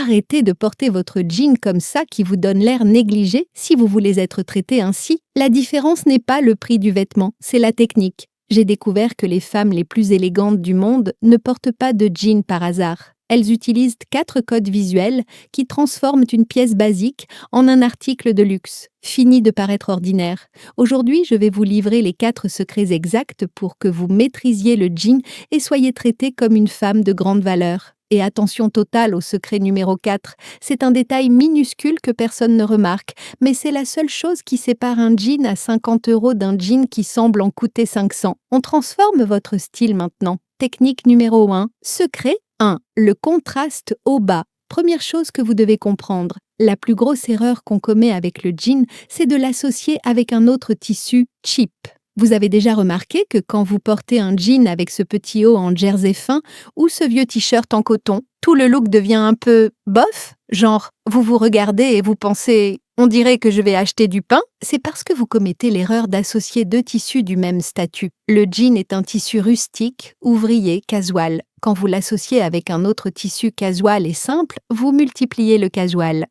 Arrêtez de porter votre jean comme ça qui vous donne l'air négligé si vous voulez être traité ainsi. La différence n'est pas le prix du vêtement, c'est la technique. J'ai découvert que les femmes les plus élégantes du monde ne portent pas de jean par hasard. Elles utilisent 4 codes visuels qui transforment une pièce basique en un article de luxe. Fini de paraître ordinaire. Aujourd'hui, je vais vous livrer les 4 secrets exacts pour que vous maîtrisiez le jean et soyez traitée comme une femme de grande valeur. Et attention totale au secret numéro 4, c'est un détail minuscule que personne ne remarque, mais c'est la seule chose qui sépare un jean à 50 € d'un jean qui semble en coûter 500. On transforme votre style maintenant. Technique numéro 1, secret 1. Le contraste haut-bas. Première chose que vous devez comprendre, la plus grosse erreur qu'on commet avec le jean, c'est de l'associer avec un autre tissu cheap. Vous avez déjà remarqué que quand vous portez un jean avec ce petit haut en jersey fin ou ce vieux t-shirt en coton, tout le look devient un peu bof, genre vous vous regardez et vous pensez « on dirait que je vais acheter du pain », c'est parce que vous commettez l'erreur d'associer 2 tissus du même statut. Le jean est un tissu rustique, ouvrier, casual. Quand vous l'associez avec un autre tissu casual et simple, vous multipliez le casual.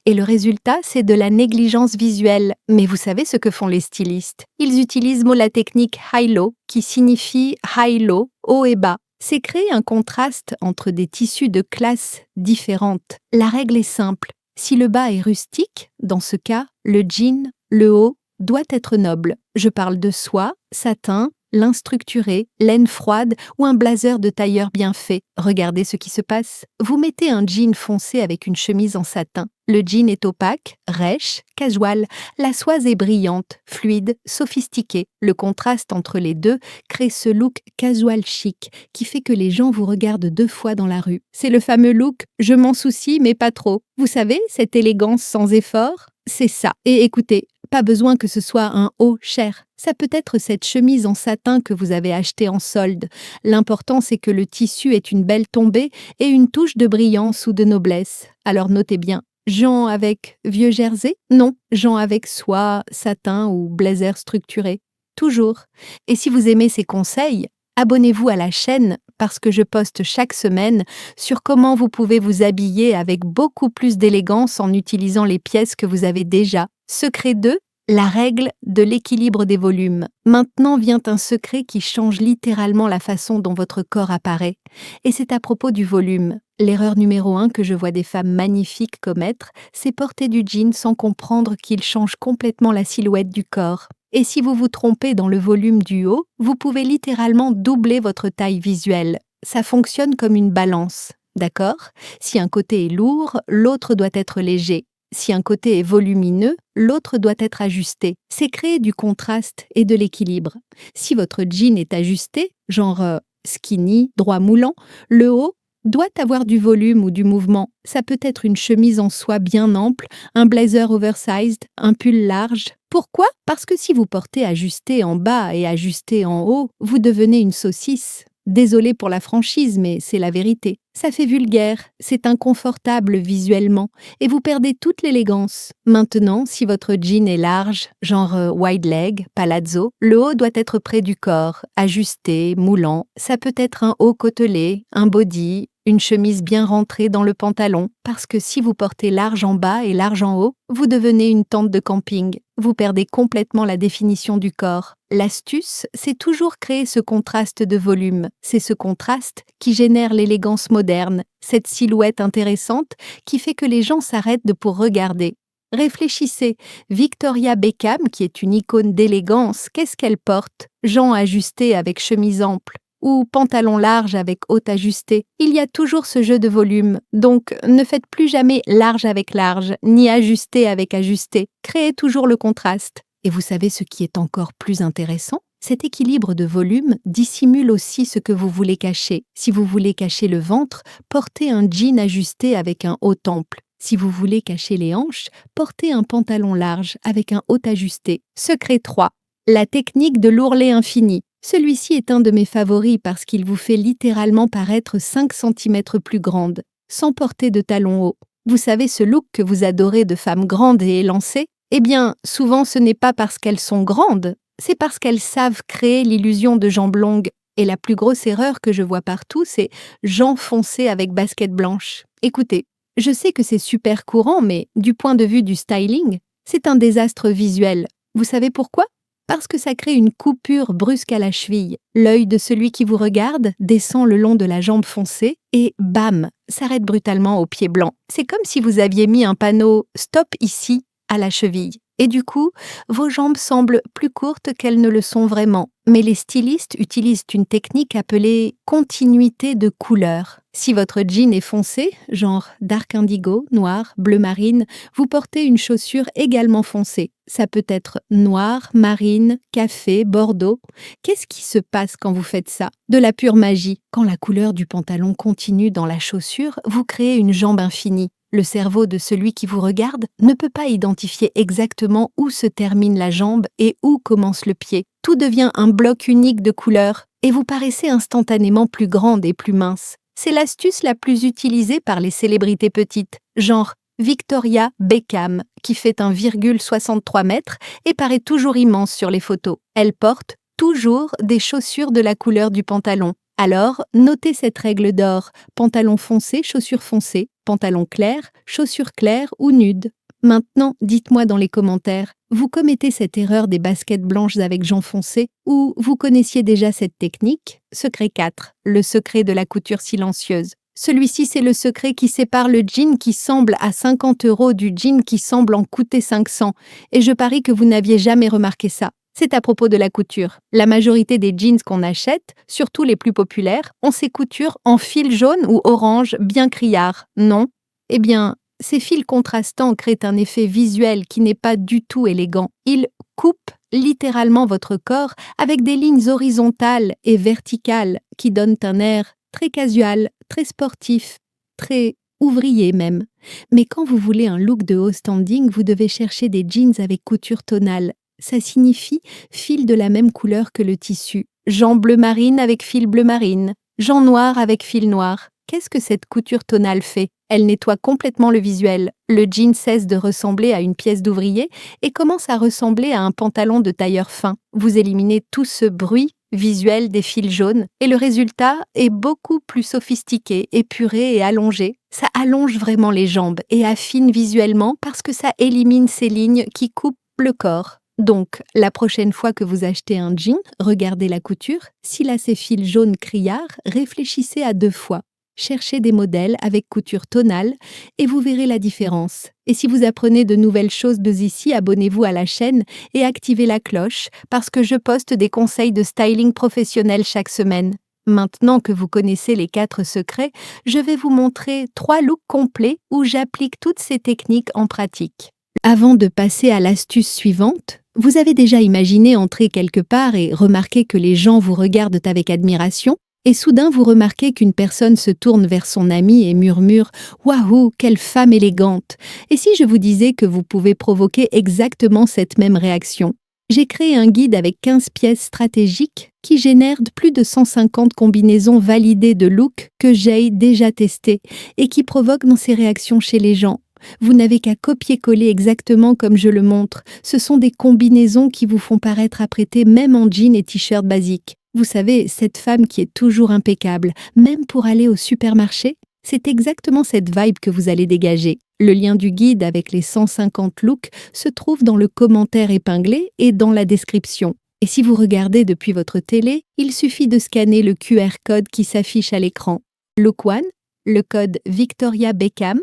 Et le résultat, c'est de la négligence visuelle. Mais vous savez ce que font les stylistes? Ils utilisent la technique high-low, qui signifie high-low, haut et bas. C'est créer un contraste entre des tissus de classes différentes. La règle est simple. Si le bas est rustique, dans ce cas, le jean, le haut, doit être noble. Je parle de soie, satin, lin structuré, laine froide ou un blazer de tailleur bien fait. Regardez ce qui se passe. Vous mettez un jean foncé avec une chemise en satin. Le jean est opaque, rêche, casual. La soie est brillante, fluide, sophistiquée. Le contraste entre les deux crée ce look casual chic qui fait que les gens vous regardent 2 fois dans la rue. C'est le fameux look « je m'en soucie mais pas trop ». Vous savez, cette élégance sans effort? C'est ça. Et écoutez, pas besoin que ce soit un haut cher. Ça peut être cette chemise en satin que vous avez achetée en solde. L'important, c'est que le tissu ait une belle tombée et une touche de brillance ou de noblesse. Alors notez bien. Jean avec vieux jersey? Non, Jean avec soie, satin ou blazer structuré. Toujours. Et si vous aimez ces conseils, abonnez-vous à la chaîne parce que je poste chaque semaine sur comment vous pouvez vous habiller avec beaucoup plus d'élégance en utilisant les pièces que vous avez déjà. Secret 2, la règle de l'équilibre des volumes. Maintenant vient un secret qui change littéralement la façon dont votre corps apparaît. Et c'est à propos du volume. L'erreur numéro 1 que je vois des femmes magnifiques commettre, c'est porter du jean sans comprendre qu'il change complètement la silhouette du corps. Et si vous vous trompez dans le volume du haut, vous pouvez littéralement doubler votre taille visuelle. Ça fonctionne comme une balance, d'accord? Si un côté est lourd, l'autre doit être léger. Si un côté est volumineux, l'autre doit être ajusté. C'est créer du contraste et de l'équilibre. Si votre jean est ajusté, genre skinny, droit moulant, le haut doit avoir du volume ou du mouvement. Ça peut être une chemise en soie bien ample, un blazer oversized, un pull large. Pourquoi? Parce que si vous portez ajusté en bas et ajusté en haut, vous devenez une saucisse. Désolée pour la franchise, mais c'est la vérité. Ça fait vulgaire, c'est inconfortable visuellement, et vous perdez toute l'élégance. Maintenant, si votre jean est large, genre wide leg, palazzo, le haut doit être près du corps, ajusté, moulant. Ça peut être un haut côtelé, un body, une chemise bien rentrée dans le pantalon, parce que si vous portez large en bas et large en haut, vous devenez une tente de camping. Vous perdez complètement la définition du corps. L'astuce, c'est toujours créer ce contraste de volume. C'est ce contraste qui génère l'élégance moderne, cette silhouette intéressante qui fait que les gens s'arrêtent pour regarder. Réfléchissez, Victoria Beckham, qui est une icône d'élégance, qu'est-ce qu'elle porte? Jean ajusté avec chemise ample ou pantalon large avec haut ajusté. Il y a toujours ce jeu de volume, donc ne faites plus jamais large avec large, ni ajusté avec ajusté. Créez toujours le contraste. Et vous savez ce qui est encore plus intéressant? Cet équilibre de volume dissimule aussi ce que vous voulez cacher. Si vous voulez cacher le ventre, portez un jean ajusté avec un haut temple. Si vous voulez cacher les hanches, portez un pantalon large avec un haut ajusté. Secret 3. La technique de l'ourlet infini. Celui-ci est un de mes favoris parce qu'il vous fait littéralement paraître 5 cm plus grande, sans porter de talons hauts. Vous savez ce look que vous adorez de femmes grandes et élancées? Eh bien, souvent ce n'est pas parce qu'elles sont grandes, c'est parce qu'elles savent créer l'illusion de jambes longues. Et la plus grosse erreur que je vois partout, c'est jambes foncées avec baskets blanches. Écoutez, Je sais que c'est super courant, mais du point de vue du styling, c'est un désastre visuel. Vous savez pourquoi? Parce que ça crée une coupure brusque à la cheville. L'œil de celui qui vous regarde descend le long de la jambe foncée et bam, s'arrête brutalement au pied blanc. C'est comme si vous aviez mis un panneau «Stop ici» à la cheville. Et du coup, vos jambes semblent plus courtes qu'elles ne le sont vraiment. Mais les stylistes utilisent une technique appelée continuité de couleur. Si votre jean est foncé, genre dark indigo, noir, bleu marine, vous portez une chaussure également foncée. Ça peut être noir, marine, café, bordeaux. Qu'est-ce qui se passe quand vous faites ça? De la pure magie. Quand la couleur du pantalon continue dans la chaussure, vous créez une jambe infinie. Le cerveau de celui qui vous regarde ne peut pas identifier exactement où se termine la jambe et où commence le pied. Tout devient un bloc unique de couleurs et vous paraissez instantanément plus grande et plus mince. C'est l'astuce la plus utilisée par les célébrités petites, genre Victoria Beckham, qui fait 1,63 m et paraît toujours immense sur les photos. Elle porte toujours des chaussures de la couleur du pantalon. Alors, notez cette règle d'or: pantalon foncé, chaussures foncées, pantalon clair, chaussures claires ou nude. Maintenant, dites-moi dans les commentaires, vous commettez cette erreur des baskets blanches avec jean foncé ou vous connaissiez déjà cette technique? Secret 4, le secret de la couture silencieuse. Celui-ci, c'est le secret qui sépare le jean qui semble à 50 € du jean qui semble en coûter 500. Et je parie que vous n'aviez jamais remarqué ça. C'est à propos de la couture. La majorité des jeans qu'on achète, surtout les plus populaires, ont ces coutures en fil jaune ou orange bien criard, non? Eh bien, ces fils contrastants créent un effet visuel qui n'est pas du tout élégant. Ils coupent littéralement votre corps avec des lignes horizontales et verticales qui donnent un air très casual, très sportif, très ouvrier même. Mais quand vous voulez un look de haut standing, vous devez chercher des jeans avec couture tonale. Ça signifie fil de la même couleur que le tissu. Jean bleu marine avec fil bleu marine. Jean noir avec fil noir. Qu'est-ce que cette couture tonale fait? Elle nettoie complètement le visuel. Le jean cesse de ressembler à une pièce d'ouvrier et commence à ressembler à un pantalon de tailleur fin. Vous éliminez tout ce bruit visuel des fils jaunes et le résultat est beaucoup plus sophistiqué, épuré et allongé. Ça allonge vraiment les jambes et affine visuellement parce que ça élimine ces lignes qui coupent le corps. Donc, la prochaine fois que vous achetez un jean, regardez la couture. S'il a ces fils jaunes criards, réfléchissez à 2 fois. Cherchez des modèles avec couture tonale et vous verrez la différence. Et si vous apprenez de nouvelles choses de ici, abonnez-vous à la chaîne et activez la cloche parce que je poste des conseils de styling professionnel chaque semaine. Maintenant que vous connaissez les 4 secrets, je vais vous montrer 3 looks complets où j'applique toutes ces techniques en pratique. Avant de passer à l'astuce suivante, vous avez déjà imaginé entrer quelque part et remarquer que les gens vous regardent avec admiration? Et soudain, vous remarquez qu'une personne se tourne vers son ami et murmure « Waouh, quelle femme élégante !» Et si je vous disais que vous pouvez provoquer exactement cette même réaction? J'ai créé un guide avec 15 pièces stratégiques qui génèrent plus de 150 combinaisons validées de looks que j'ai déjà testées et qui provoquent dans ces réactions chez les gens. Vous n'avez qu'à copier-coller exactement comme je le montre. Ce sont des combinaisons qui vous font paraître apprêtées même en jean et t-shirt basique. Vous savez, cette femme qui est toujours impeccable, même pour aller au supermarché, c'est exactement cette vibe que vous allez dégager. Le lien du guide avec les 150 looks se trouve dans le commentaire épinglé et dans la description. Et si vous regardez depuis votre télé, il suffit de scanner le QR code qui s'affiche à l'écran. Look 1, le code Victoria Beckham.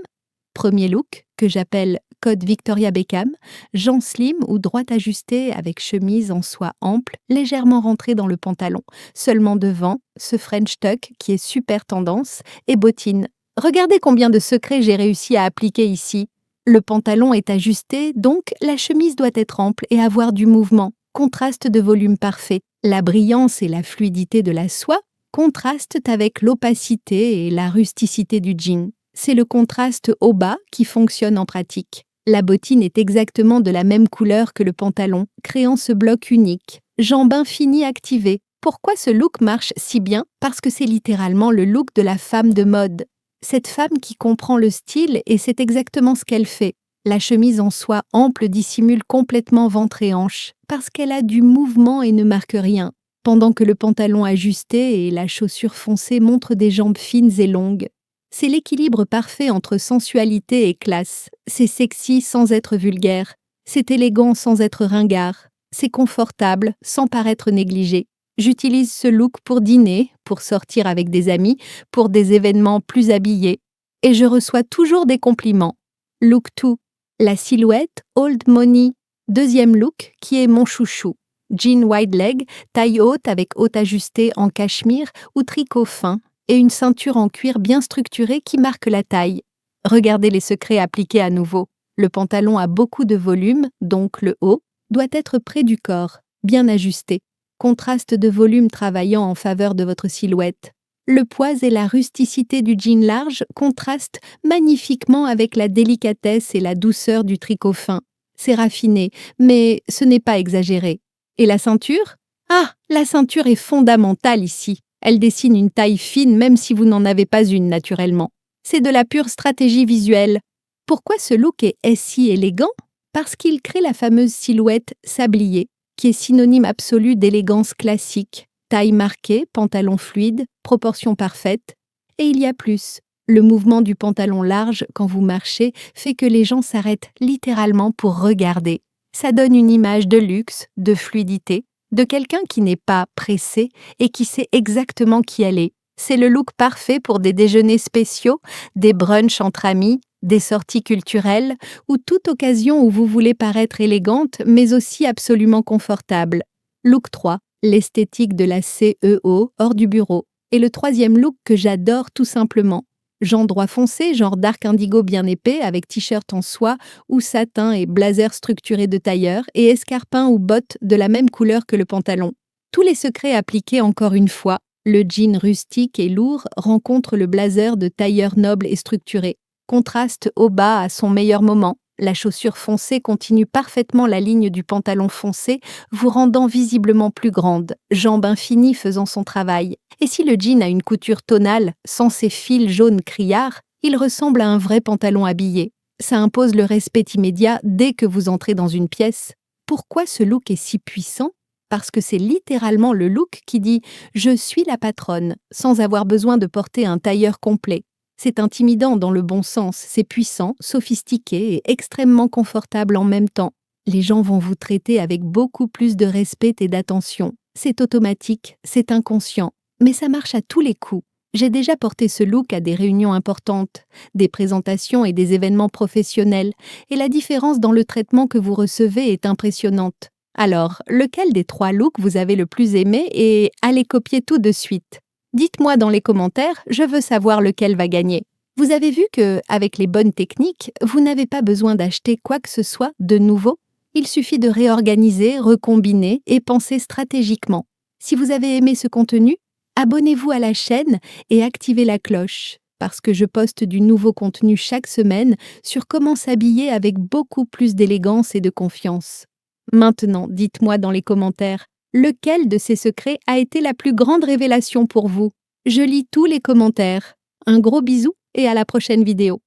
Premier look, que j'appelle code Victoria Beckham, jean slim ou droite ajustée avec chemise en soie ample, légèrement rentrée dans le pantalon, seulement devant, ce French tuck qui est super tendance, et bottines. Regardez combien de secrets j'ai réussi à appliquer ici. Le pantalon est ajusté, donc la chemise doit être ample et avoir du mouvement. Contraste de volume parfait. La brillance et la fluidité de la soie contrastent avec l'opacité et la rusticité du jean. C'est le contraste haut-bas qui fonctionne en pratique. La bottine est exactement de la même couleur que le pantalon, créant ce bloc unique. Jambes infinies activées. Pourquoi ce look marche si bien? Parce que c'est littéralement le look de la femme de mode. Cette femme qui comprend le style et c'est exactement ce qu'elle fait. La chemise en soie ample dissimule complètement ventre et hanche, parce qu'elle a du mouvement et ne marque rien, pendant que le pantalon ajusté et la chaussure foncée montrent des jambes fines et longues. C'est l'équilibre parfait entre sensualité et classe. C'est sexy sans être vulgaire. C'est élégant sans être ringard. C'est confortable sans paraître négligé. J'utilise ce look pour dîner, pour sortir avec des amis, pour des événements plus habillés. Et je reçois toujours des compliments. Look 2. La silhouette Old Money. Deuxième look qui est mon chouchou. Jean wide leg, taille haute avec haute ajustée en cachemire ou tricot fin et une ceinture en cuir bien structurée qui marque la taille. Regardez les secrets appliqués à nouveau. Le pantalon a beaucoup de volume, donc le haut doit être près du corps, bien ajusté. Contraste de volume travaillant en faveur de votre silhouette. Le poids et la rusticité du jean large contrastent magnifiquement avec la délicatesse et la douceur du tricot fin. C'est raffiné, mais ce n'est pas exagéré. Et la ceinture? Ah, la ceinture est fondamentale ici. Elle dessine une taille fine même si vous n'en avez pas une naturellement. C'est de la pure stratégie visuelle. Pourquoi ce look est si élégant? Parce qu'il crée la fameuse silhouette sablier, qui est synonyme absolu d'élégance classique. Taille marquée, pantalon fluide, proportion parfaite. Et il y a plus. Le mouvement du pantalon large quand vous marchez fait que les gens s'arrêtent littéralement pour regarder. Ça donne une image de luxe, de fluidité, de quelqu'un qui n'est pas pressé et qui sait exactement qui elle est. C'est le look parfait pour des déjeuners spéciaux, des brunchs entre amis, des sorties culturelles ou toute occasion où vous voulez paraître élégante mais aussi absolument confortable. Look 3, l'esthétique de la CEO hors du bureau. Et le troisième look que j'adore tout simplement. Jean droit foncé, genre dark indigo bien épais avec t-shirt en soie ou satin et blazer structuré de tailleur et escarpins ou bottes de la même couleur que le pantalon. Tous les secrets appliqués encore une fois. Le jean rustique et lourd rencontre le blazer de tailleur noble et structuré. Contraste au bas à son meilleur moment. La chaussure foncée continue parfaitement la ligne du pantalon foncé, vous rendant visiblement plus grande, jambe infinie faisant son travail. Et si le jean a une couture tonale, sans ses fils jaunes criards, il ressemble à un vrai pantalon habillé. Ça impose le respect immédiat dès que vous entrez dans une pièce. Pourquoi ce look est si puissant? Parce que c'est littéralement le look qui dit « je suis la patronne » sans avoir besoin de porter un tailleur complet. C'est intimidant dans le bon sens, c'est puissant, sophistiqué et extrêmement confortable en même temps. Les gens vont vous traiter avec beaucoup plus de respect et d'attention. C'est automatique, c'est inconscient, mais ça marche à tous les coups. J'ai déjà porté ce look à des réunions importantes, des présentations et des événements professionnels, et la différence dans le traitement que vous recevez est impressionnante. Alors, lequel des 3 looks vous avez le plus aimé et allez copier tout de suite? Dites-moi dans les commentaires, je veux savoir lequel va gagner. Vous avez vu que, avec les bonnes techniques, vous n'avez pas besoin d'acheter quoi que ce soit de nouveau. Il suffit de réorganiser, recombiner et penser stratégiquement. Si vous avez aimé ce contenu, abonnez-vous à la chaîne et activez la cloche, parce que je poste du nouveau contenu chaque semaine sur comment s'habiller avec beaucoup plus d'élégance et de confiance. Maintenant, dites-moi dans les commentaires, lequel de ces secrets a été la plus grande révélation pour vous? Je lis tous les commentaires. Un gros bisou et à la prochaine vidéo.